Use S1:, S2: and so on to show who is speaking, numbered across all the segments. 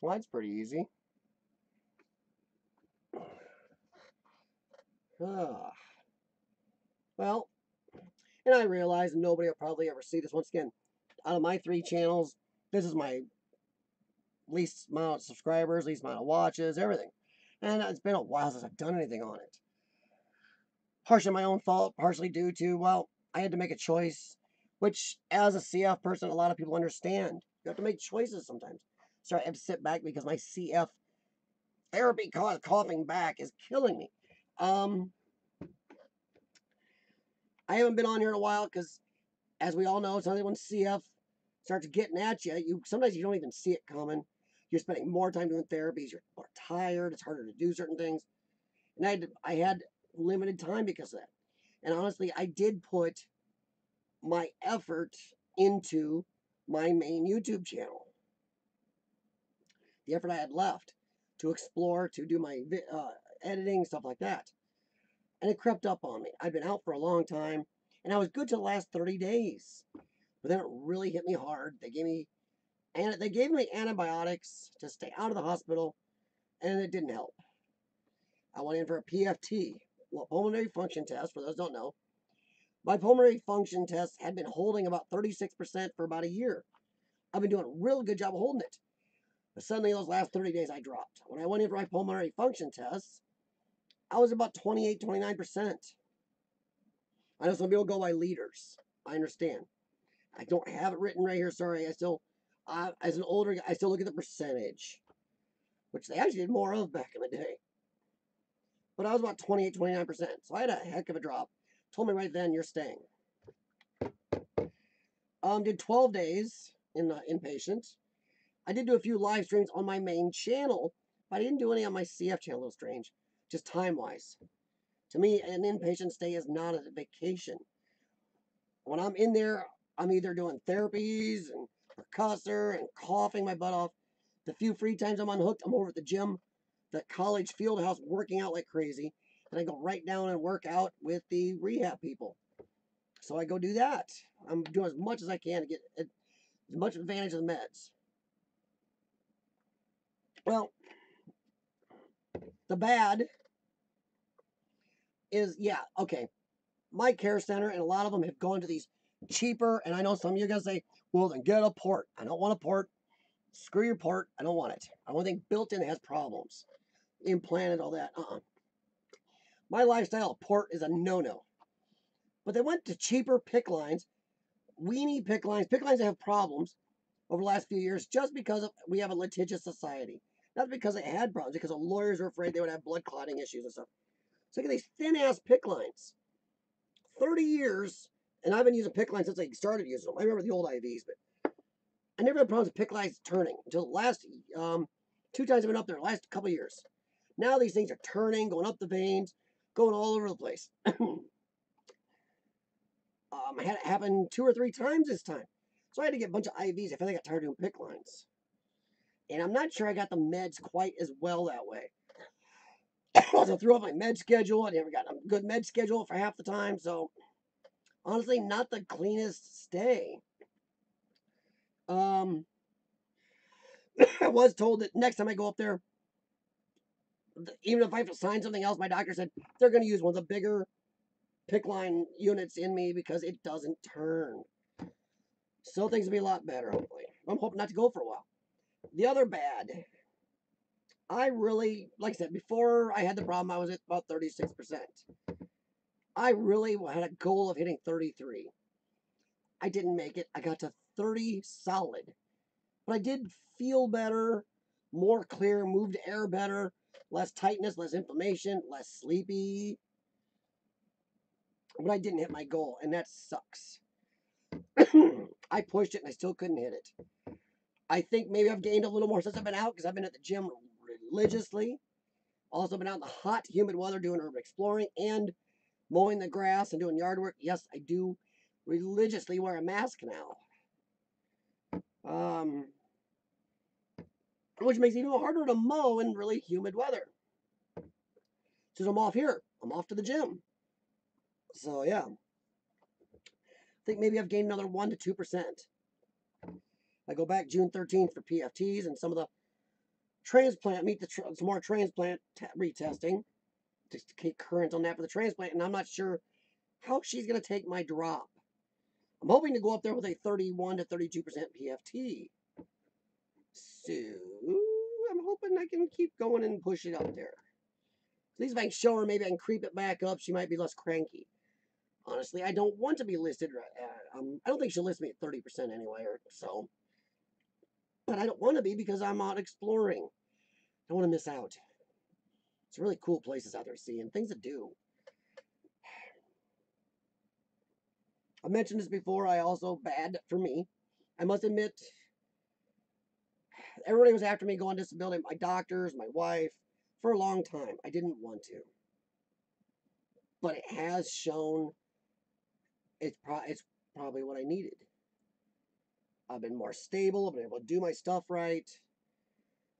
S1: Well, that's pretty easy. Ah, well, and I realize nobody will probably ever see this. Once again, out of my 3 channels, this is my least amount of subscribers, least amount of watches, everything. And it's been a while since I've done anything on it. Partially my own fault, partially due to, well, I had to make a choice, which as a CF person, a lot of people understand. You have to make choices sometimes. So I have to sit back because my CF therapy coughing back is killing me. I haven't been on here in a while because, as we all know, sometimes when CF starts getting at you, sometimes you don't even see it coming. You're spending more time doing therapies. You're more tired. It's harder to do certain things. And I had limited time because of that. And honestly, I did put my effort into my main YouTube channel. The effort I had left to explore, to do my editing, stuff like that. And it crept up on me. I've been out for a long time, and I was good to the last 30 days. But then it really hit me hard. They gave me antibiotics to stay out of the hospital, and it didn't help. I went in for a PFT, pulmonary function test. For those who don't know, my pulmonary function test had been holding about 36% for about a year. I've been doing a real good job of holding it. But suddenly, those last 30 days, I dropped. When I went in for my pulmonary function test, I was about 28, 29%. I know some people go by liters. I understand. I don't have it written right here. Sorry. As an older guy, I still look at the percentage, which they actually did more of back in the day. But I was about 28, 29%. So I had a heck of a drop. Told me right then, you're staying. Did 12 days in the inpatient. I did do a few live streams on my main channel, but I didn't do any on my CF channel. A little strange, just time-wise. To me, an inpatient stay is not a vacation. When I'm in there, I'm either doing therapies and percussor and coughing my butt off. The few free times I'm unhooked, I'm over at the gym, the college field house, working out like crazy. And I go right down and work out with the rehab people. So I go do that. I'm doing as much as I can to get as much advantage of the meds. Well, the bad is, yeah, okay. My care center, and a lot of them have gone to these cheaper, and I know some of you guys say, well, then get a port. I don't want a port. Screw your port. I don't want it. I want anything built in that has problems. Implanted, all that. My lifestyle, port is a no-no. But they went to cheaper PICC lines, weenie PICC lines that have problems over the last few years just because we have a litigious society. Not because they had problems, because the lawyers were afraid they would have blood clotting issues and stuff. So look at these thin-ass PICC lines. 30 years, and I've been using PICC lines since I started using them. I remember the old IVs, but I never had problems with PICC lines turning until the last 2 times I've been up there, the last couple of years. Now these things are turning, going up the veins, going all over the place. I had it happen 2 or 3 times this time. So I had to get a bunch of IVs. I feel like I got tired of doing PICC lines. And I'm not sure I got the meds quite as well that way. So I threw off my med schedule. I never got a good med schedule for half the time. So honestly, not the cleanest stay. I was told that next time I go up there, even if I have to sign something else, my doctor said they're going to use one of the bigger PICC line units in me because it doesn't turn. So things will be a lot better, hopefully. I'm hoping not to go for a while. The other bad, I really, like I said, before I had the problem, I was at about 36%. I really had a goal of hitting 33. I didn't make it. I got to 30 solid. But I did feel better, more clear, moved air better, less tightness, less inflammation, less sleepy. But I didn't hit my goal, and that sucks. I pushed it, and I still couldn't hit it. I think maybe I've gained a little more since I've been out because I've been at the gym religiously. Also been out in the hot, humid weather doing urban exploring and mowing the grass and doing yard work. Yes, I do religiously wear a mask now. Which makes it even harder to mow in really humid weather. Since I'm off here, I'm off to the gym. So yeah, I think maybe I've gained another 1 to 2%. I go back June 13th for PFTs, and some of the transplant, some more transplant retesting to keep current on that for the transplant, and I'm not sure how she's going to take my drop. I'm hoping to go up there with a 31 to 32% PFT. So I'm hoping I can keep going and push it up there. At least if I can show her, maybe I can creep it back up. She might be less cranky. Honestly, I don't want to be listed. I don't think she'll list me at 30% anyway, or so. But I don't want to be because I'm out exploring. I don't want to miss out. It's really cool places out there to see and things to do. I mentioned this before. I also, bad for me, I must admit, everybody was after me going disability. My doctors, my wife, for a long time. I didn't want to. But it has shown it's probably what I needed. I've been more stable. I've been able to do my stuff right.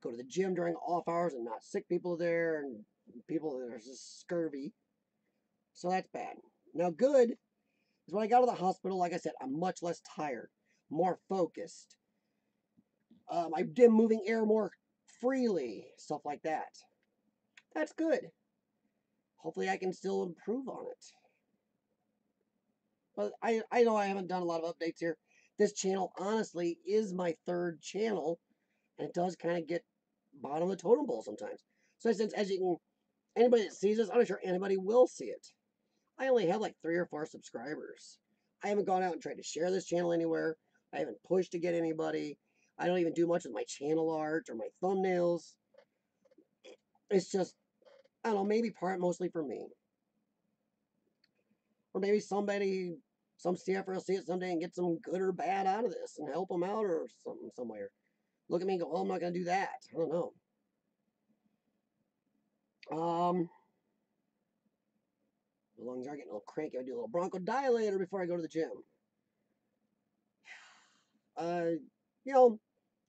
S1: Go to the gym during off hours and not sick people there and people that are just scurvy. So that's bad. Now good is when I got to the hospital, like I said, I'm much less tired, more focused. I did moving air more freely, stuff like that. That's good. Hopefully I can still improve on it. But I know I haven't done a lot of updates here. This channel, honestly, is my third channel, and it does kind of get bottom of the totem pole sometimes. So since, as you can, anybody that sees this, I'm not sure anybody will see it. I only have like 3 or 4 subscribers. I haven't gone out and tried to share this channel anywhere. I haven't pushed to get anybody. I don't even do much with my channel art or my thumbnails. It's just, I don't know, maybe mostly for me. Or maybe some CFer will see it someday and get some good or bad out of this and help them out or something somewhere. Look at me and go, oh, I'm not going to do that. I don't know. The lungs are getting a little cranky. I do a little bronchodilator before I go to the gym. You know,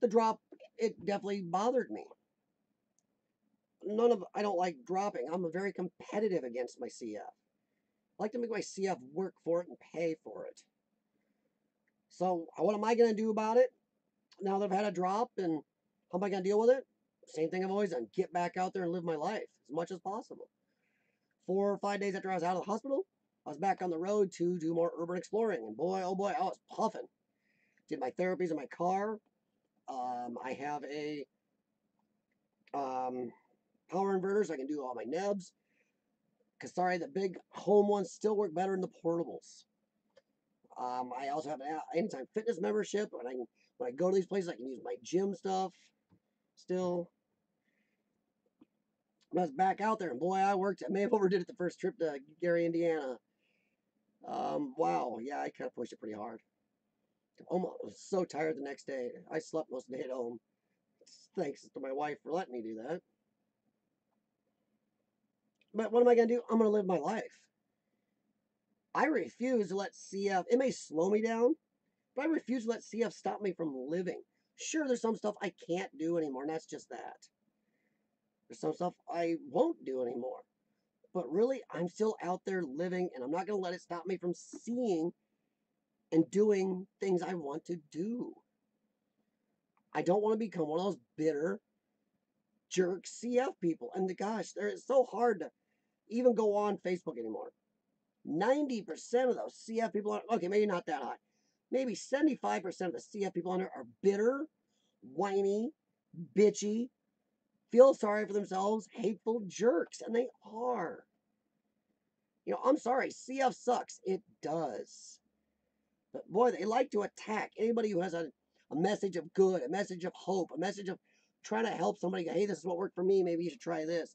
S1: the drop, it definitely bothered me. I don't like dropping. I'm very competitive against my CF. I like to make my CF work for it and pay for it. So what am I going to do about it? Now that I've had a drop, and how am I going to deal with it? Same thing I've always done. Get back out there and live my life as much as possible. 4 or 5 days after I was out of the hospital, I was back on the road to do more urban exploring. And boy, oh boy, I was puffing. Did my therapies in my car. I have a power inverter so I can do all my nebs. Because, sorry, the big home ones still work better than the portables. I also have an Anytime Fitness membership. When I go to these places, I can use my gym stuff still. I was back out there, and boy, I may have overdid it the first trip to Gary, Indiana. Wow, yeah, I kind of pushed it pretty hard. I was so tired the next day. I slept most of the day at home. Thanks to my wife for letting me do that. But what am I going to do? I'm going to live my life. I refuse to let CF, it may slow me down, but I refuse to let CF stop me from living. Sure, there's some stuff I can't do anymore, and that's just that. There's some stuff I won't do anymore. But really, I'm still out there living, and I'm not going to let it stop me from seeing and doing things I want to do. I don't want to become one of those bitter jerk CF people. And gosh, it's so hard to even go on Facebook anymore. 90% of those CF people, okay, maybe not that high. Maybe 75% of the CF people on there are bitter, whiny, bitchy, feel sorry for themselves, hateful jerks. And they are. You know, I'm sorry, CF sucks. It does. But boy, they like to attack anybody who has a message of good, a message of hope, a message of trying to help somebody. Hey, this is what worked for me. Maybe you should try this.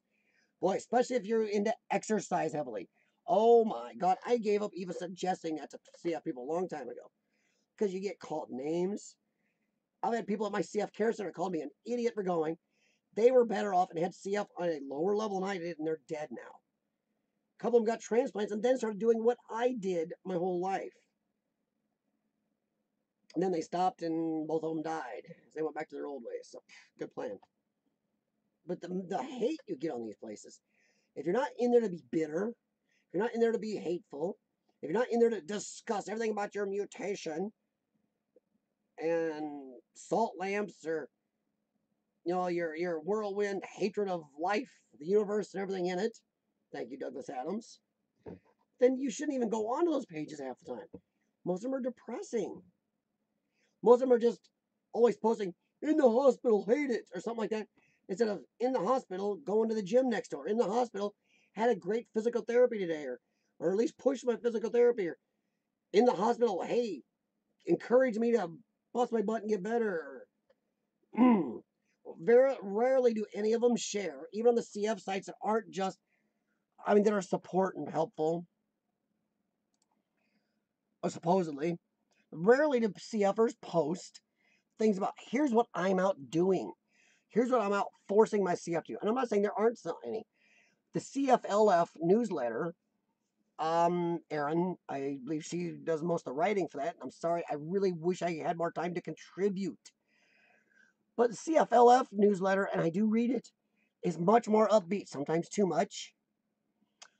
S1: Boy, especially if you're into exercise heavily. Oh my God, I gave up even suggesting that to CF people a long time ago. Because you get called names. I've had people at my CF care center call me an idiot for going. They were better off and had CF on a lower level than I did, and they're dead now. A couple of them got transplants and then started doing what I did my whole life. And then they stopped and both of them died. They went back to their old ways. So, good plan. But the hate you get on these places, if you're not in there to be bitter, if you're not in there to be hateful, if you're not in there to discuss everything about your mutation and salt lamps or your whirlwind hatred of life, the universe, and everything in it. Thank you, Douglas Adams. Then you shouldn't even go onto those pages half the time. Most of them are depressing. Most of them are just always posting in the hospital, hate it, or something like that. Instead of in the hospital, going to the gym next door. In the hospital, had a great physical therapy today, or at least pushed my physical therapy. Or in the hospital, hey, encourage me to bust my butt and get better. Very rarely do any of them share, even on the CF sites that aren't just, that are support and helpful, supposedly. Rarely do CFers post things about, here's what I'm out doing. Here's what I'm out forcing my CF to do. And I'm not saying there aren't any. The CFLF newsletter, Erin, I believe she does most of the writing for that. I'm sorry, I really wish I had more time to contribute. But the CFLF newsletter, and I do read it, is much more upbeat, sometimes too much.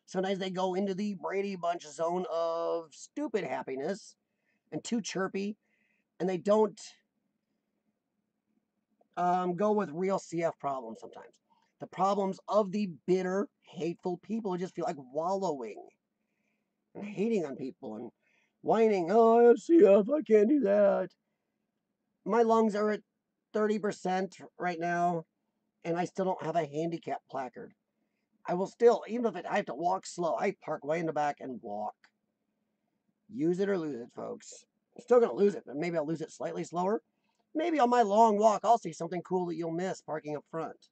S1: Sometimes they go into the Brady Bunch zone of stupid happiness and too chirpy, and they don't go with real CF problems sometimes. The problems of the bitter, hateful people who just feel like wallowing and hating on people and whining, oh, I have CF, I can't do that. My lungs are at 30% right now, and I still don't have a handicap placard. I will still, even if I have to walk slow, I park way in the back and walk. Use it or lose it, folks. I'm still going to lose it, but maybe I'll lose it slightly slower. Maybe on my long walk, I'll see something cool that you'll miss parking up front.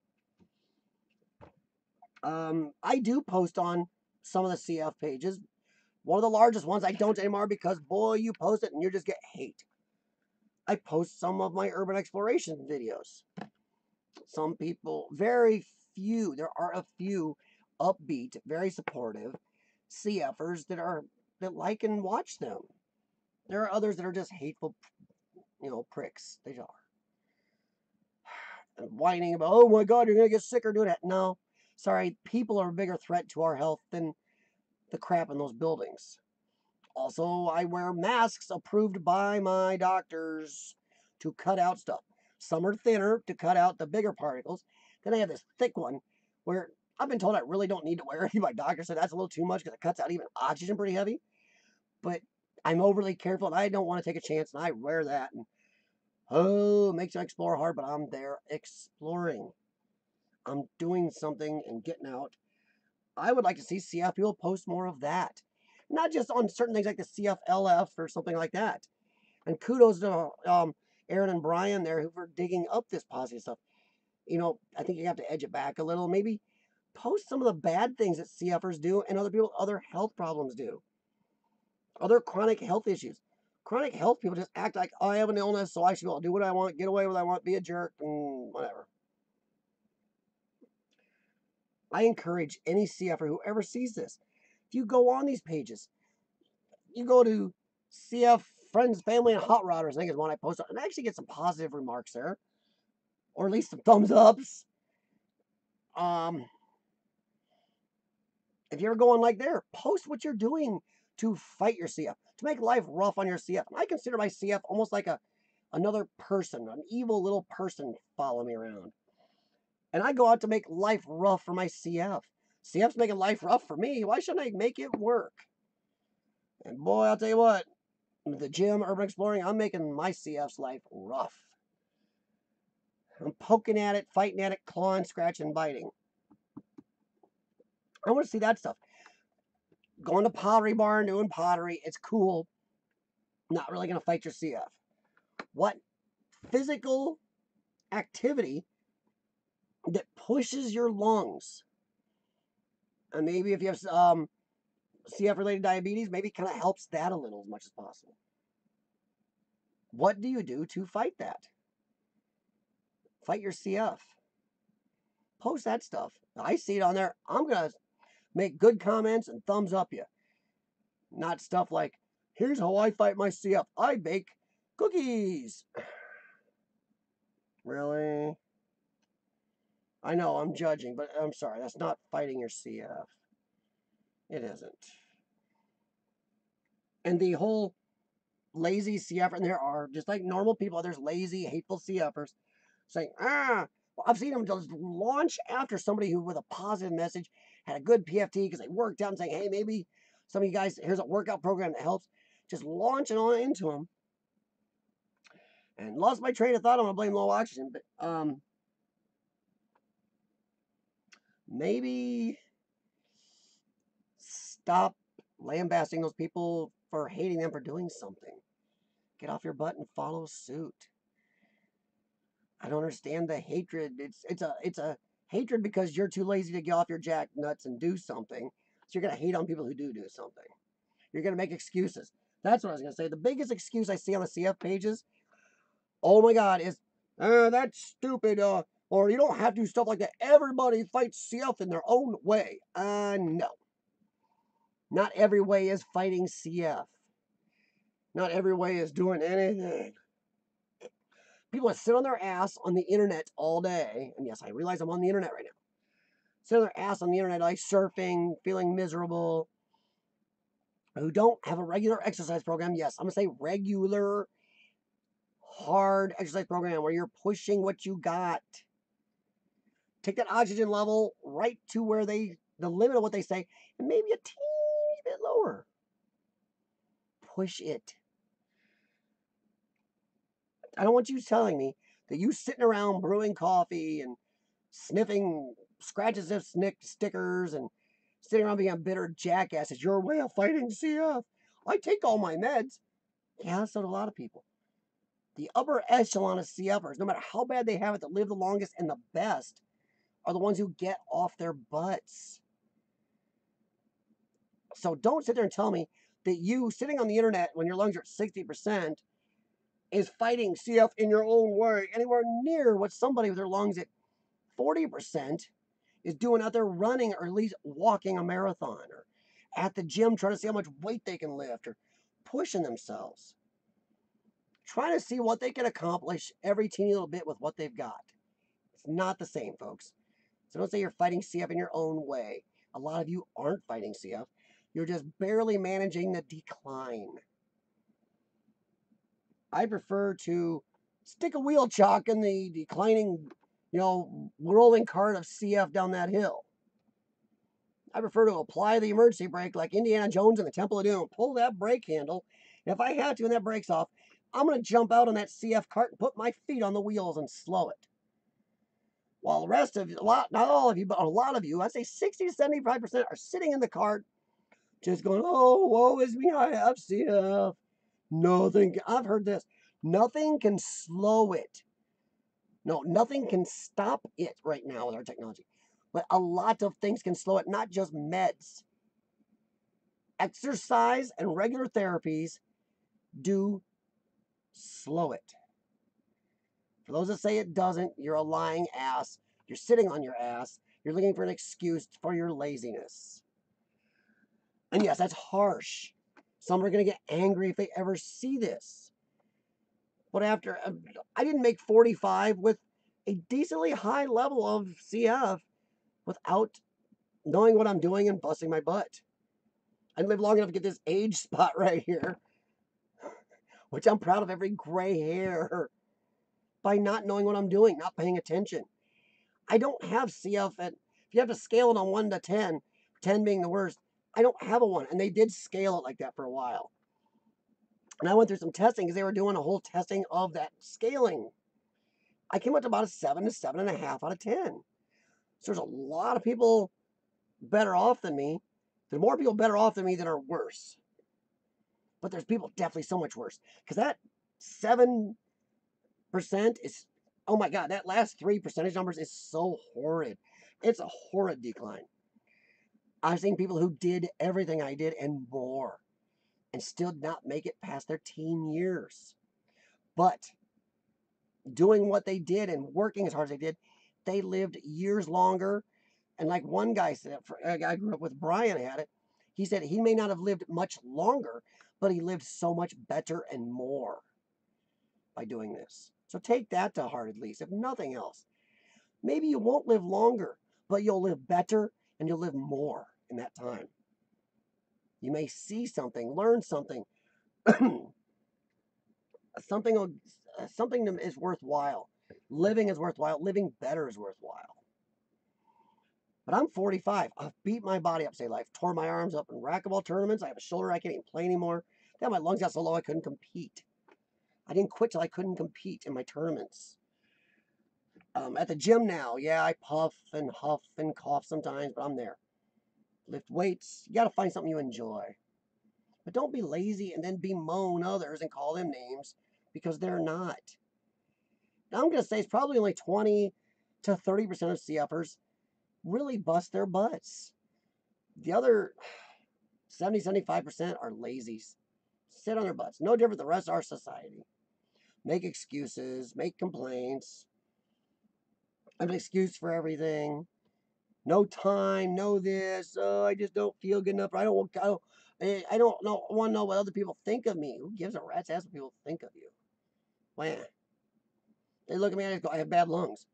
S1: I do post on some of the CF pages. One of the largest ones I don't anymore because, boy, you post it and you just get hate. I post some of my urban exploration videos. Some people, very few, there are a few upbeat, very supportive CFers that like and watch them. There are others that are just hateful, pricks. They are. And whining about, oh my God, you're going to get sicker doing that. No, sorry, people are a bigger threat to our health than the crap in those buildings. Also, I wear masks approved by my doctors to cut out stuff. Some are thinner to cut out the bigger particles. Then I have this thick one where I've been told I really don't need to wear it. My doctor said that's a little too much because it cuts out even oxygen pretty heavy. But I'm overly careful and I don't want to take a chance and I wear that. And it makes you explore hard, but I'm there exploring. I'm doing something and getting out. I would like to see CF people post more of that. Not just on certain things like the CFLF or something like that. And kudos to Aaron and Brian there who were digging up this positive stuff. I think you have to edge it back a little. Maybe post some of the bad things that CFers do and other health problems do. Other chronic health issues. Chronic health people just act like, oh, I have an illness, so I should be able to do what I want, get away with what I want, be a jerk, and whatever. I encourage any CFer who ever sees this, if you go on these pages, you go to CF Friends, Family, and Hot Rodders, I think is one I posted, and I actually get some positive remarks there, or at least some thumbs ups. If you ever go on like there, post what you're doing to fight your CF, to make life rough on your CF. And I consider my CF almost like another person, an evil little person following me around. And I go out to make life rough for my CF. CF's making life rough for me. Why shouldn't I make it work? And boy, I'll tell you what, the gym, urban exploring, I'm making my CF's life rough. I'm poking at it, fighting at it, clawing, scratching, biting. I want to see that stuff. Going to Pottery Barn, doing pottery, it's cool. Not really going to fight your CF. What physical activity that pushes your lungs? And maybe if you have CF-related diabetes, maybe kind of helps that a little as much as possible. What do you do to fight that? Fight your CF. Post that stuff. I see it on there. I'm going to make good comments and thumbs up you. Not stuff like, here's how I fight my CF. I bake cookies. Really? I know I'm judging, but I'm sorry. That's not fighting your CF. It isn't. And the whole lazy CF, and there are, just like normal people, there's lazy, hateful CFers saying, I've seen them just launch after somebody who, with a positive message, had a good PFT because they worked out and saying, hey, maybe some of you guys, here's a workout program that helps. Just launching on into them. And lost my train of thought. I'm going to blame low oxygen. But maybe stop lambasting those people for hating them for doing something. Get off your butt and follow suit. I don't understand the hatred. It's a hatred because you're too lazy to get off your jack nuts and do something. So you're gonna hate on people who do something. You're gonna make excuses. That's what I was gonna say. The biggest excuse I see on the CF pages, oh my God, is that's stupid. Or you don't have to do stuff like that. Everybody fights CF in their own way. No. Not every way is fighting CF. Not every way is doing anything. People that sit on their ass on the internet all day, and yes, I realize I'm on the internet right now. Sit on their ass on the internet, like surfing, feeling miserable, who don't have a regular exercise program. Yes, I'm gonna say regular, hard exercise program where you're pushing what you got. Take that oxygen level right to where the limit of what they say, and maybe a teeny bit lower. Push it. I don't want you telling me that you sitting around brewing coffee and sniffing scratches of stickers and sitting around being a bitter jackass is your way of fighting CF. I take all my meds. Yeah, so do a lot of people. The upper echelon of CFers, no matter how bad they have it, that live the longest and the best, are the ones who get off their butts. So don't sit there and tell me that you sitting on the internet when your lungs are at 60% is fighting CF in your own way anywhere near what somebody with their lungs at 40% is doing out there running or at least walking a marathon or at the gym trying to see how much weight they can lift or pushing themselves. Trying to see what they can accomplish every teeny little bit with what they've got. It's not the same, folks. So don't say you're fighting CF in your own way. A lot of you aren't fighting CF. You're just barely managing the decline. I prefer to stick a wheel chock in the declining, rolling cart of CF down that hill. I prefer to apply the emergency brake like Indiana Jones in the Temple of Doom. Pull that brake handle. And if I have to and that brake's off, I'm going to jump out on that CF cart and put my feet on the wheels and slow it. While the rest of you, not all of you, but a lot of you, I'd say 60 to 75% are sitting in the cart just going, oh, woe is me, I have CF. Nothing, I've heard this. Nothing can slow it. No, nothing can stop it right now with our technology. But a lot of things can slow it, not just meds. Exercise and regular therapies do slow it. For those that say it doesn't, you're a lying ass. You're sitting on your ass. You're looking for an excuse for your laziness. And yes, that's harsh. Some are going to get angry if they ever see this. But after, I didn't make 45 with a decently high level of CF without knowing what I'm doing and busting my butt. I lived long enough to get this age spot right here, which I'm proud of every gray hair by not knowing what I'm doing, not paying attention. I don't have CF at, if you have to scale it on 1 to 10, 10 being the worst, I don't have a 1. And they did scale it like that for a while. And I went through some testing because they were doing a whole testing of that scaling. I came up to about a 7 to 7.5 out of 10. So there's a lot of people better off than me. There's more people better off than me than are worse. But there's people definitely so much worse. Because that 7% is, oh my God, that last 3 percentage numbers is so horrid. It's a horrid decline. I've seen people who did everything I did and more and still not make it past their teen years. But doing what they did and working as hard as they did, they lived years longer. And like one guy said, a guy I grew up with, Brian, had it. He said he may not have lived much longer, but he lived so much better and more by doing this. So take that to heart at least, if nothing else. Maybe you won't live longer, but you'll live better and you'll live more in that time. You may see something, learn something, something that is worthwhile. Living is worthwhile. Living better is worthwhile. But I'm 45. I've beat my body up, say life. Tore my arms up in racquetball tournaments. I have a shoulder I can't even play anymore. Then my lungs got so low I couldn't compete. I didn't quit till I couldn't compete in my tournaments. At the gym now, yeah, I puff and huff and cough sometimes, but I'm there. Lift weights. You got to find something you enjoy. But don't be lazy and then bemoan others and call them names because they're not. Now, I'm going to say it's probably only 20 to 30% of CFers really bust their butts. The other 70, 75% are lazies. Sit on their butts. No different than the rest of our society. Make excuses, make complaints, have an excuse for everything. No time, no this. Oh, I just don't feel good enough. I don't want to know what other people think of me. Who gives a rat's ass what people think of you? Man, they look at me and go, I have bad lungs.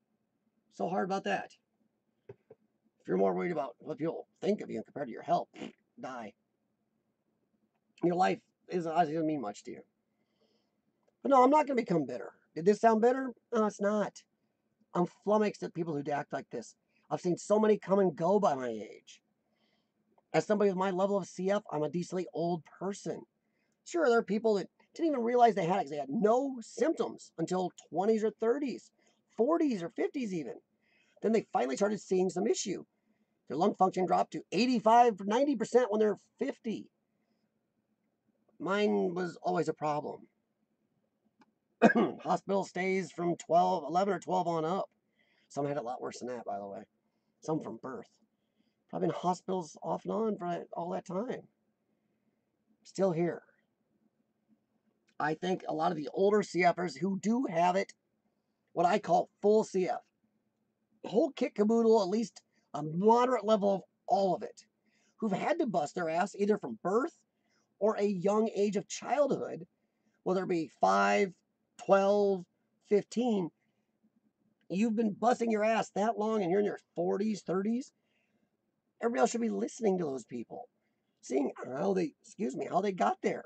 S1: So hard about that. If you're more worried about what people think of you compared to your health, die. Your life doesn't mean much to you. But no, I'm not going to become bitter. Did this sound bitter? No, it's not. I'm flummoxed at people who act like this. I've seen so many come and go by my age. As somebody with my level of CF, I'm a decently old person. Sure, there are people that didn't even realize they had it because they had no symptoms until 20s or 30s, 40s or 50s even. Then they finally started seeing some issue. Their lung function dropped to 85, 90% when they're 50. Mine was always a problem. Hospital stays from 11 or 12 on up. Some had it a lot worse than that, by the way. Some from birth. I've been in hospitals off and on for all that time. Still here. I think a lot of the older CFers who do have it, what I call full CF, whole kit caboodle, at least a moderate level of all of it, who've had to bust their ass either from birth or a young age of childhood, whether it be 5, 12, 15, you've been busting your ass that long and you're in your 40s, 30s, everybody else should be listening to those people, seeing how they got there.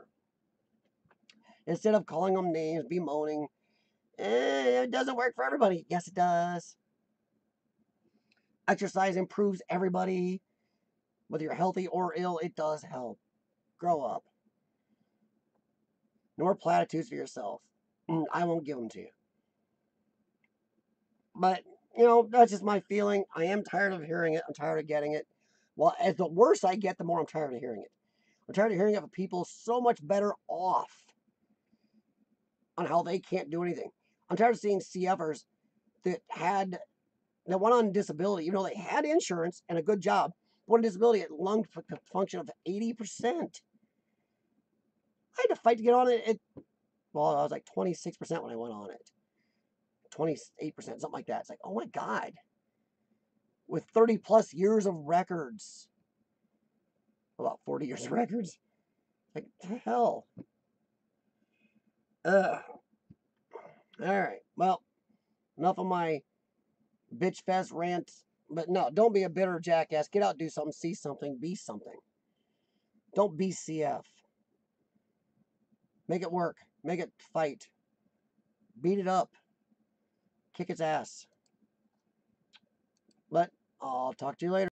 S1: Instead of calling them names, bemoaning, it doesn't work for everybody. Yes, it does. Exercise improves everybody. Whether you're healthy or ill, it does help. Grow up. No more platitudes for yourself. I won't give them to you. But, that's just my feeling. I am tired of hearing it. I'm tired of getting it. Well, as the worse I get, the more I'm tired of hearing it. I'm tired of hearing it from people so much better off on how they can't do anything. I'm tired of seeing CFers that went on disability, even though they had insurance and a good job, went on disability at lung function of 80%. I had to fight to get on it. Well, I was like 26% when I went on it. 28%, something like that. It's like, oh my God. With 30 plus years of records. About 40 years of records. Like, what the hell? Ugh. Alright. Well, enough of my bitch fest rants. But no, don't be a bitter jackass. Get out, do something, see something, be something. Don't be CF. Make it work. Make it fight. Beat it up. Kick its ass. But I'll talk to you later.